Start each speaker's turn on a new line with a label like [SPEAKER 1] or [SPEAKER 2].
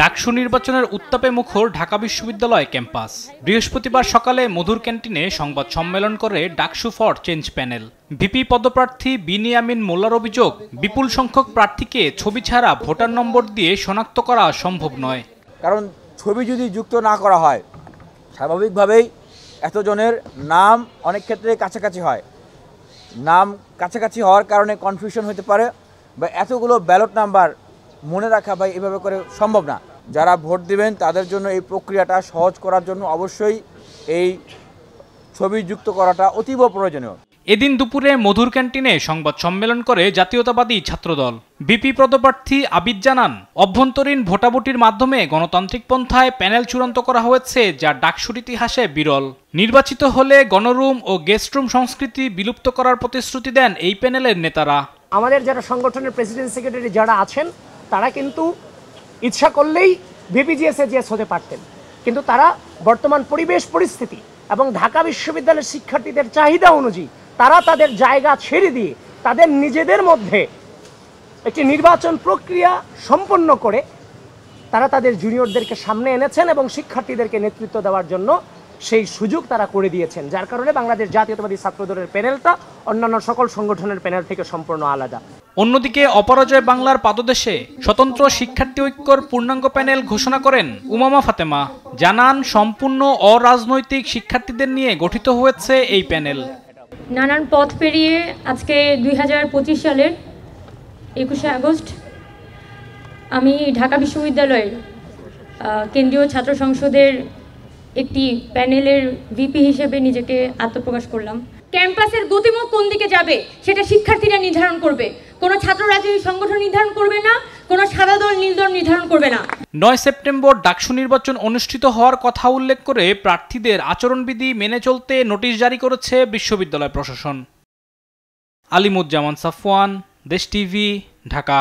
[SPEAKER 1] ডাকসু নির্বাচনের উত্তাপে মুখর ঢাকা বিশ্ববিদ্যালয় ক্যাম্পাস। বৃহস্পতিবার সকালে মধুর ক্যান্টিনে সংবাদ সম্মেলন করে DUCSU for change panel. VP পদপ্রার্থী বিনিয়ামিন মোল্লার অভিযোগ, বিপুল সংখ্যক প্রার্থীকে ছবি ছাড়া ভোটার নম্বর দিয়ে শনাক্ত করা সম্ভব নয়।
[SPEAKER 2] কারণ ছবি যদি যুক্ত না করা হয়, স্বাভাবিকভাবেই এতজনের নাম অনেক ক্ষেত্রে কাছাকাছি হয়। নাম কাছাকাছি হওয়ার কারণে কনফিউশন হতে পারে, বা এতগুলো ব্যালট নাম্বার মনে রাখা বা এভাবে করে সম্ভব না। যারা ভোট দিবেন তাদের জন্য এই প্রক্রিয়াটা সহজ করার জন্য অবশ্যই এই ছবি যুক্ত করাটা অতীব প্রয়োজনীয়।
[SPEAKER 1] এদিন দুপুরে মধুর ক্যান্টিনে সংবাদ সম্মেলন করে জাতীয়তাবাদী ছাত্রদল। ভিপি পদপ্রার্থী আবিদ জানান, অভ্যন্তরীণ ভোটাভুটির মাধ্যমে গণতান্ত্রিক পন্থায় প্যানেল চূড়ান্ত করা হয়েছে, যা ডাকসুর ইতিহাসে বিরল। নির্বাচিত হলে গণরুম ও গেস্টরুম সংস্কৃতি বিলুপ্ত করার প্রতিশ্রুতি দেন এই প্যানেলের নেতারা।
[SPEAKER 3] আমাদের যারা সংগঠনের প্রেসিডেন্ট সেক্রেটারি যারা আছেন, তারা কিন্তু ইচ্ছা করলেই ভিপিজিএস হতে পারতেন, কিন্তু তারা বর্তমান পরিবেশ পরিস্থিতি এবং ঢাকা বিশ্ববিদ্যালয়ের শিক্ষার্থীদের চাহিদা অনুযায়ী তারা তাদের জায়গা ছেড়ে দিয়ে তাদের নিজেদের মধ্যে একটি নির্বাচন প্রক্রিয়া সম্পন্ন করে তারা তাদের জুনিয়রদেরকে সামনে এনেছেন এবং শিক্ষার্থীদেরকে নেতৃত্ব দেওয়ার জন্য সেই সুযোগ তারা করে দিয়েছেন, যার কারণে বাংলাদেশ জাতীয়তাবাদী ছাত্রদলের প্যানেলটা অন্যান্য সকল সংগঠনের প্যানেল থেকে সম্পূর্ণ আলাদা।
[SPEAKER 1] অন্যদিকে অপরাজয় বাংলার পাদদেশে স্বতন্ত্র শিক্ষার্থী ঐক্যর পূর্ণাঙ্গ প্যানেল ঘোষণা করেন উমামা ফাতেমা। জানান, সম্পূর্ণ অরাজনৈতিক শিক্ষার্থীদের নিয়ে গঠিত হয়েছে এই প্যানেল।
[SPEAKER 4] নানান পথ পেরিয়ে আজকে 2025 সালের 21শে আগস্ট আমি ঢাকা বিশ্ববিদ্যালয়ের কেন্দ্রীয় ছাত্র সংসদের একটি প্যানেলের ভিপি হিসেবে নিজেকে আত্মপ্রকাশ করলাম। ক্যাম্পাসের গতিমুখ কোন দিকে যাবে সেটা শিক্ষার্থীরা নির্ধারণ করবে, কোনো ছাত্র রাজনৈতিক সংগঠন নির্ধারণ করবে না, কোনো সাদা দল নীল দল নির্ধারণ করবে না।
[SPEAKER 1] 9 সেপ্টেম্বর ডাকসু নির্বাচন অনুষ্ঠিত হওয়ার কথা উল্লেখ করে প্রার্থীদের আচরণবিধি মেনে চলতে নোটিশ জারি করেছে বিশ্ববিদ্যালয় প্রশাসন। আলিমুজ্জামান সাফওয়ান, দেশ টিভি, ঢাকা।